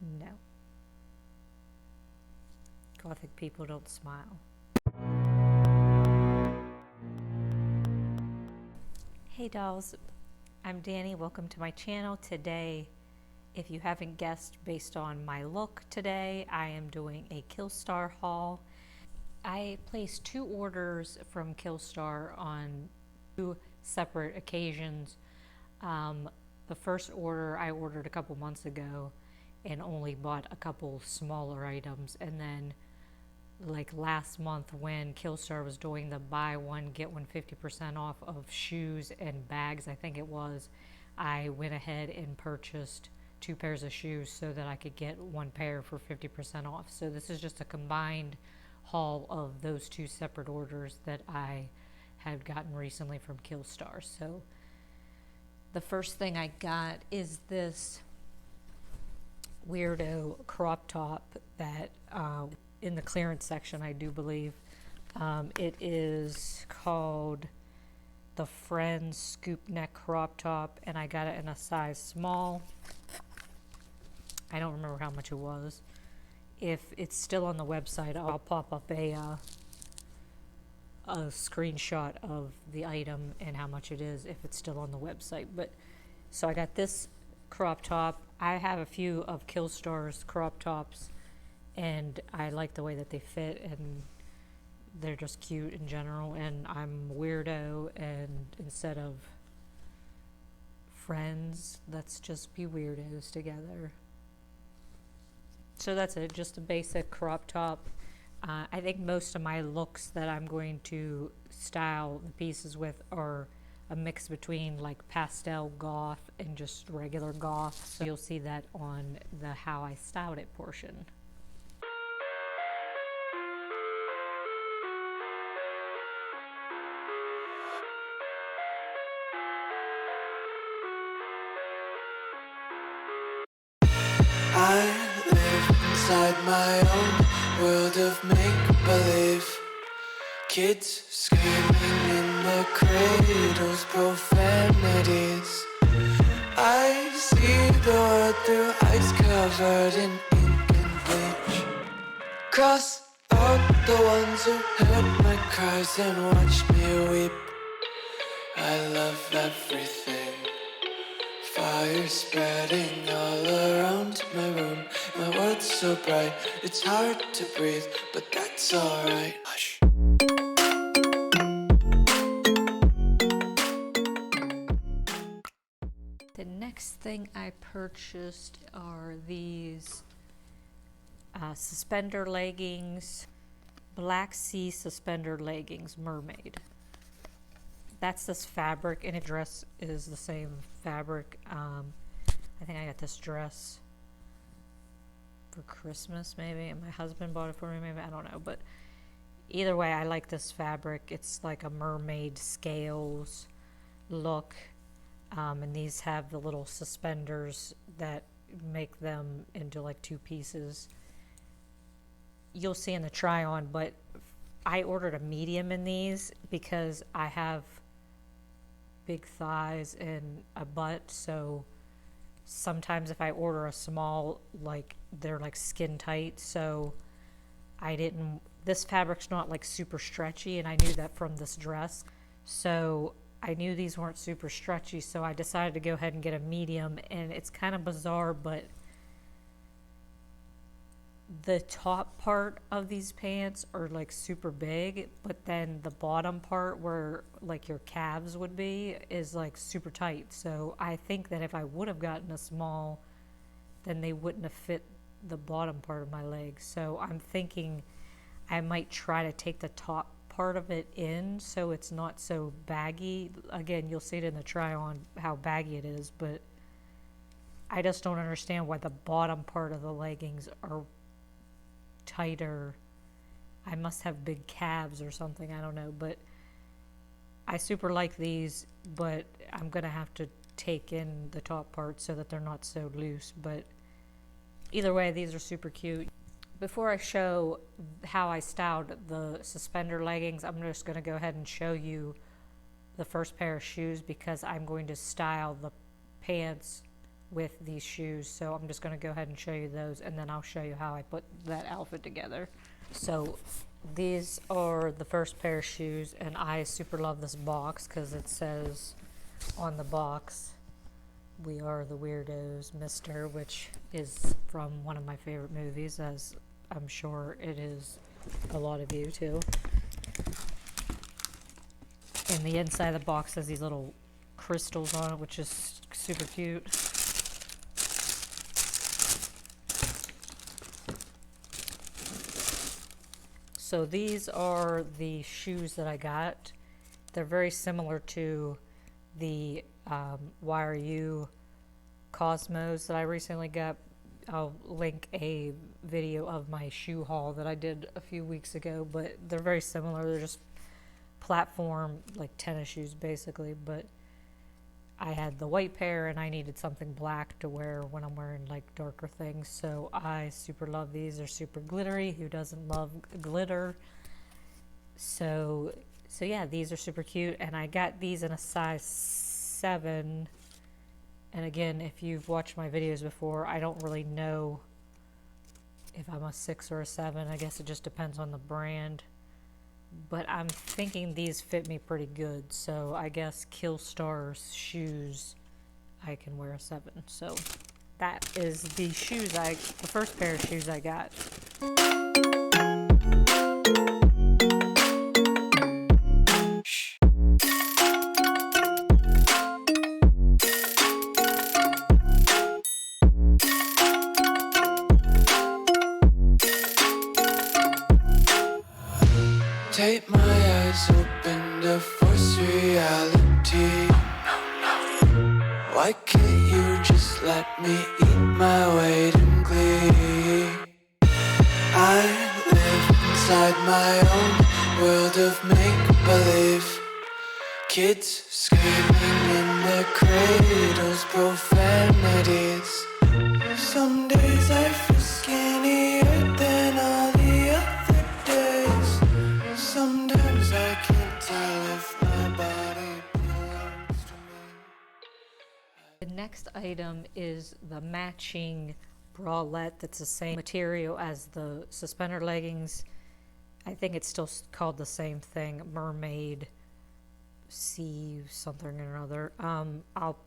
No. Gothic people don't smile. Hey dolls, I'm Dani. Welcome to my channel. Today, if you haven't guessed based on my look today, I am doing a KillStar haul. I placed 2 orders from KillStar on 2 separate occasions. The first order I ordered a couple months ago and only bought a couple smaller items, and then like last month when KillStar was doing the buy one get one 50% off of shoes and bags, I think it was, I went ahead and purchased 2 pairs of shoes so that I could get 1 pair for 50% off. So this is just a combined haul of those 2 separate orders that I had gotten recently from KillStar. So the first thing I got is this Weirdo crop top that in the clearance section, I do believe. It is called the Friends Scoop Neck Crop Top, and I got it in a size small. I don't remember how much it was. If it's still on the website, I'll pop up a screenshot of the item and how much it is if it's still on the website. But so I got this crop top. I have a few of KillStar's crop tops, and I like the way that they fit, and they're just cute in general. And I'm Weirdo, and instead of friends, let's just be weirdos together. So that's it, just a basic crop top. I think most of my looks that I'm going to style the pieces with are a mix between like pastel goth and just regular goth. So you'll see that on the how I styled it portion. I live inside my own world of make-believe. Kids screaming in their cradles, profanities. I see the world through eyes covered in ink and bleach. Cross out the ones who heard my cries and watched me weep. I love everything. Fire spreading all around my room. My world's so bright, it's hard to breathe, but that's alright. Hush. The next thing I purchased are these suspender leggings, Black Sea suspender leggings, mermaid. That's this fabric, and the dress is the same fabric. I think I got this dress for Christmas maybe, and my husband bought it for me maybe, I don't know. But either way, I like this fabric. It's like a mermaid scales look, and these have the little suspenders that make them into like 2 pieces. You'll see in the try on, but I ordered a medium in these because I have big thighs and a butt, so sometimes if I order a small, like they're like skin tight, so this fabric's not like super stretchy, and I knew that from this dress, so I knew these weren't super stretchy, so I decided to go ahead and get a medium. And it's kind of bizarre, but the top part of these pants are like super big, but then the bottom part where like your calves would be is like super tight. So I think that if I would have gotten a small, then they wouldn't have fit the bottom part of my legs. So I'm thinking I might try to take the top part of it in so it's not so baggy. Again, you'll see it in the try on how baggy it is, but I just don't understand why the bottom part of the leggings are tighter. I must have big calves or something, I don't know. But I super like these, but I'm gonna have to take in the top part so that they're not so loose. But either way, these are super cute. Before I show how I styled the suspender leggings, I'm just going to go ahead and show you the first pair of shoes, because I'm going to style the pants with these shoes, so I'm just going to go ahead and show you those, and then I'll show you how I put that outfit together. So these are the first pair of shoes, and I super love this box because it says on the box, "We are the Weirdos, Mr." which is from one of my favorite movies, as I'm sure it is a lot of you too. And the inside of the box has these little crystals on it, which is super cute. So these are the shoes that I got. They're very similar to the Why Are You Cosmos that I recently got. I'll link a video of my shoe haul that I did a few weeks ago, but they're very similar. They're just platform, like tennis shoes basically, but I had the white pair and I needed something black to wear when I'm wearing like darker things, so I super love these. They're super glittery. Who doesn't love glitter? So yeah, these are super cute, and I got these in a size 7. And again, if you've watched my videos before, I don't really know if I'm a 6 or a 7. I guess it just depends on the brand. But I'm thinking these fit me pretty good, so I guess KillStar's shoes, I can wear a 7. So that is the first pair of shoes I got. Take my eyes open to force reality. Why can't you just let me eat my weight in glee? I live inside my own world of make-believe. Kids screaming in their cradles, profanities. Some days I feel skinnier than all the other days. Sometimes I can't tell if my body belongs to me. The next item is the matching bralette that's the same material as the suspender leggings. I think it's still called the same thing, mermaid, sea something or another. I'll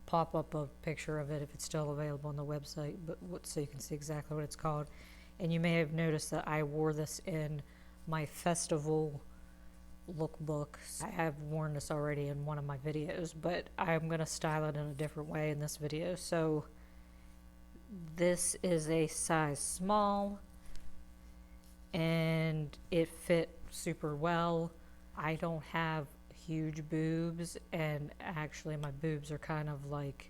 pop up a picture of it if it's still available on the website, but so you can see exactly what it's called. And you may have noticed that I wore this in my festival lookbook. I have worn this already in one of my videos, but I'm going to style it in a different way in this video. So this is a size small, and it fit super well. I don't have huge boobs, and actually my boobs are kind of like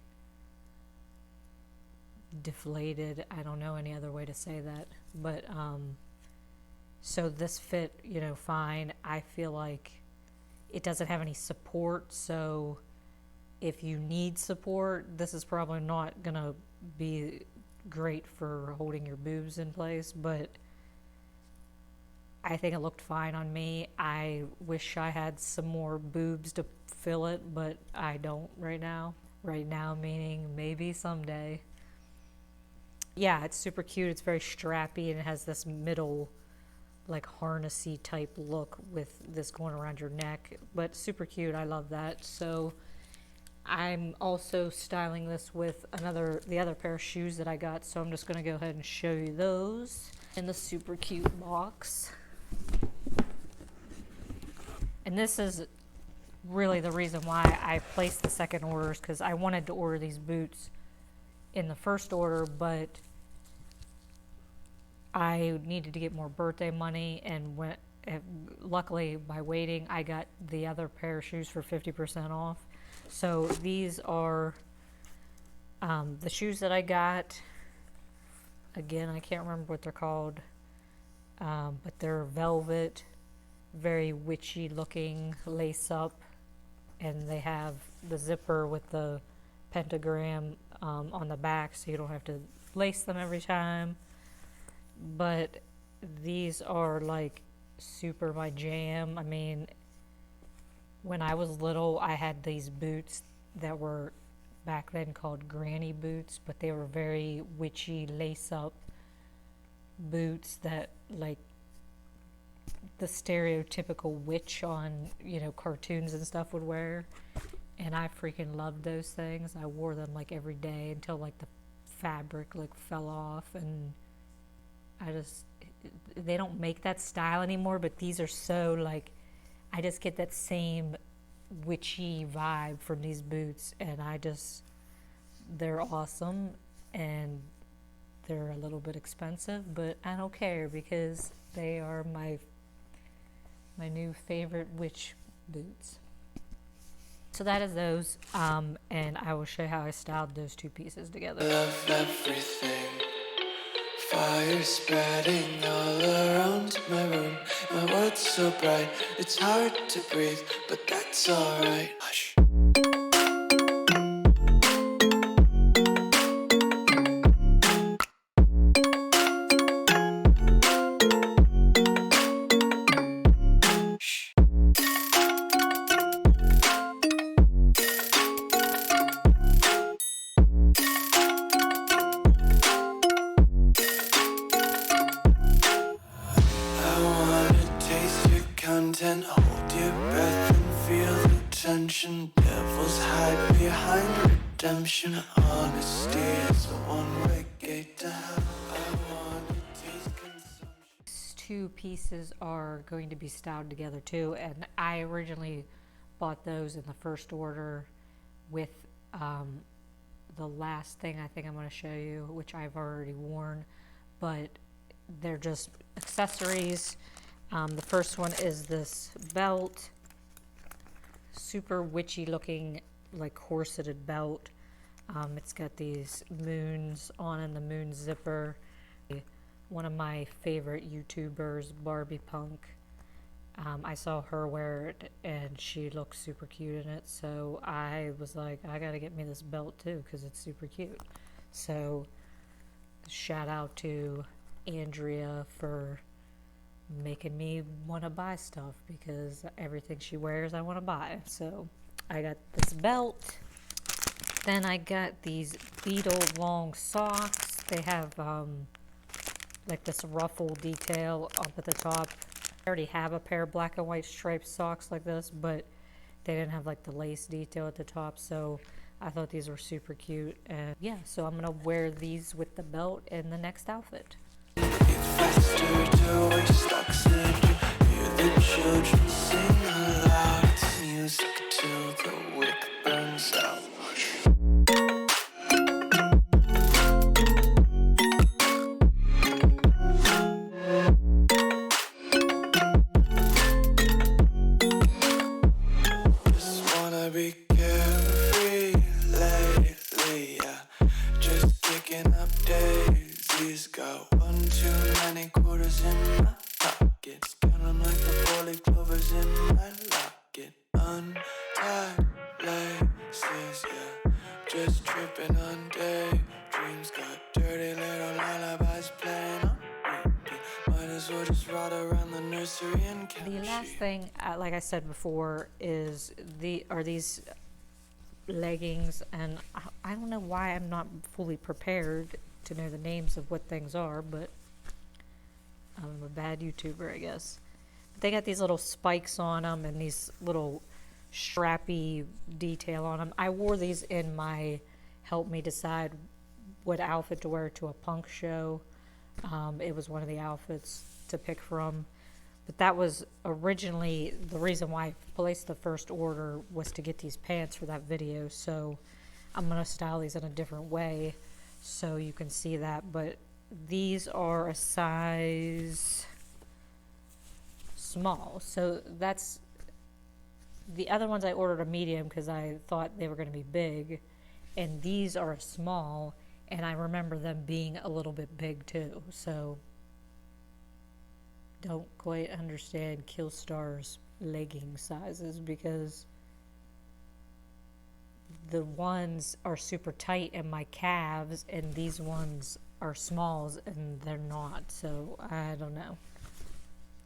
deflated. I don't know any other way to say that, but so this fit, you know, fine. I feel like it doesn't have any support, so if you need support, this is probably not gonna be great for holding your boobs in place, but I think it looked fine on me. I wish I had some more boobs to fill it, but I don't right now. Right now meaning maybe someday. Yeah, it's super cute. It's very strappy, and it has this middle, like, harnessy type look with this going around your neck, but super cute. I love that. So I'm also styling this with the other pair of shoes that I got, so I'm just going to go ahead and show you those in the super cute box. And this is really the reason why I placed the second orders, because I wanted to order these boots in the first order, but I needed to get more birthday money, and luckily by waiting I got the other pair of shoes for 50% off. So these are the shoes that I got. Again, I can't remember what they're called, but they're velvet, very witchy looking, lace up, and they have the zipper with the pentagram on the back, so you don't have to lace them every time. But these are like super my jam. I mean, when I was little, I had these boots that were back then called granny boots, but they were very witchy lace-up boots that, like, the stereotypical witch on, you know, cartoons and stuff would wear. And I freaking loved those things. I wore them like every day until like the fabric like fell off, and I just, they don't make that style anymore, but these are so like, I just get that same witchy vibe from these boots, and they're awesome, and they're a little bit expensive, but I don't care because they are my new favorite witch boots. So that is those, and I will show you how I styled those two pieces together. Love everything. Fire spreading all around my room. My world's so bright, it's hard to breathe, but that's alright. Hush. Hold your breath and feel the tension. Devils hide behind redemption. Honesty is a one-way gate to hell. I want to taste consumption. These two pieces are going to be styled together too, and I originally bought those in the first order with the last thing I think I'm going to show you, which I've already worn, but they're just accessories. The first one is this belt, super witchy looking, like corseted belt. It's got these moons on and the moon zipper. One of my favorite YouTubers, Barbie Punk, I saw her wear it and she looked super cute in it, so I was like, I gotta get me this belt too because it's super cute. So shout out to Andrea for making me want to buy stuff, because everything she wears I want to buy. So I got this belt. Then I got these beetle long socks. They have like this ruffle detail up at the top. I already have a pair of black and white striped socks like this, but they didn't have like the lace detail at the top, so I thought these were super cute. And yeah, so I'm gonna wear these with the belt in the next outfit. Faster to waste oxygen. Hear the children sing aloud. It's music till the wick burns out. Just wanna be carefree lately, yeah. Just kicking up daisies. Got one too many quarters in my pockets. Counting like the four-leaf clovers in my locket. Untied laces, yeah. Just tripping on daydreams. Got dirty little lullabies playing on repeat. Might as well just ride around the nursery and count The last sheep. thing, like I said before, is these leggings, and I don't know why I'm not fully prepared to know the names of what things are, but I'm a bad YouTuber, I guess. They got these little spikes on them and these little strappy detail on them. I wore these in my help me decide what outfit to wear to a punk show. It was one of the outfits to pick from, but that was originally the reason why I placed the first order, was to get these pants for that video. So I'm gonna style these in a different way so you can see that, but these are a size small, so that's the other ones I ordered a medium because I thought they were going to be big, and these are a small, and I remember them being a little bit big too, so don't quite understand KillStar's legging sizes, because the ones are super tight in my calves and these ones are smalls and they're not, so I don't know,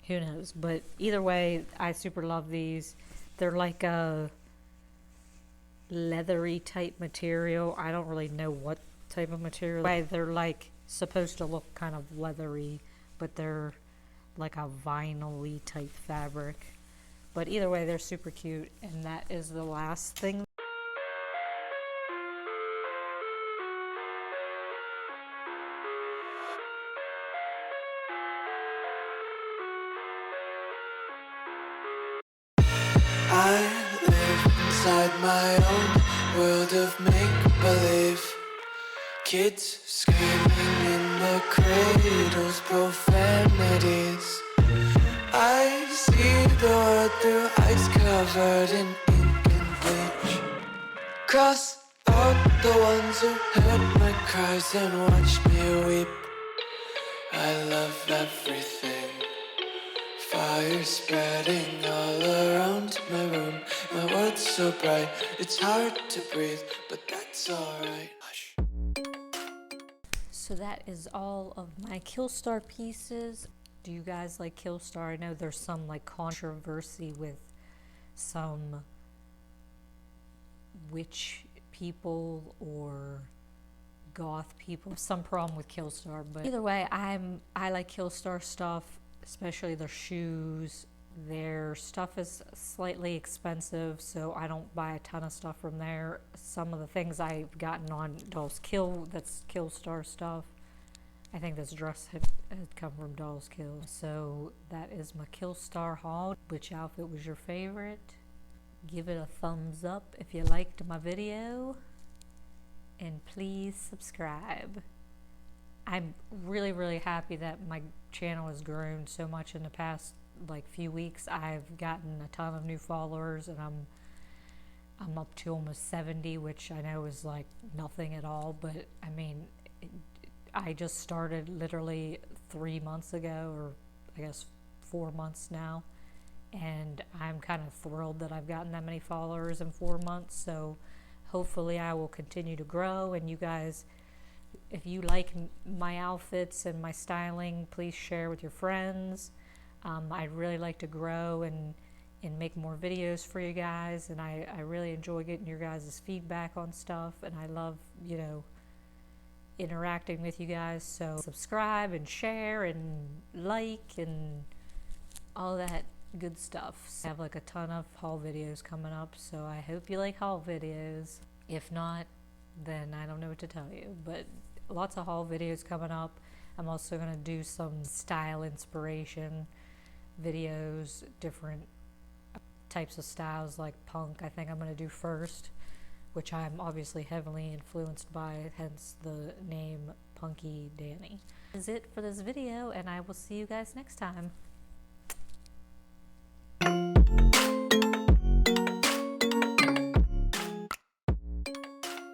who knows. But either way, I super love these. They're like a leathery type material. I don't really know what type of material. They're like supposed to look kind of leathery, but they're like a vinyl-y type fabric. But either way, they're super cute, and that is the last thing. I live inside my own world of make-believe. Kids screaming in the cradles, profanities. I see the world through eyes covered in ink and bleach. Cross out the ones who heard my cries and watched me weep. I love everything. Fire spreading all around my room. My world's so bright, it's hard to breathe, but that's alright. Hush. So that is all of my KillStar pieces. Do you guys like KillStar? I know there's some like controversy with some witch people or goth people. Some problem with KillStar, but either way, I like KillStar stuff, especially their shoes. Their stuff is slightly expensive, so I don't buy a ton of stuff from there. Some of the things I've gotten on Dolls Kill, that's KillStar stuff. I think this dress had come from Dolls Kill. So that is my KillStar haul. Which outfit was your favorite? Give it a thumbs up if you liked my video. And please subscribe. I'm really, really happy that my channel has grown so much in the past like few weeks. I've gotten a ton of new followers, and I'm up to almost 70, which I know is like nothing at all, but I mean, I just started literally 3 months ago, or I guess 4 months now, and I'm kind of thrilled that I've gotten that many followers in 4 months. So hopefully I will continue to grow, and you guys, if you like my outfits and my styling, please share with your friends. I'd really like to grow and make more videos for you guys, and I really enjoy getting your guys' feedback on stuff, and I love, you know, interacting with you guys. So subscribe and share and like and all that good stuff. So I have like a ton of haul videos coming up, so I hope you like haul videos. If not, then I don't know what to tell you, but lots of haul videos coming up. I'm also going to do some style inspiration videos, different types of styles like punk. I think I'm going to do first, which I'm obviously heavily influenced by, hence the name Punky Dani. That is it for this video, and I will see you guys next time.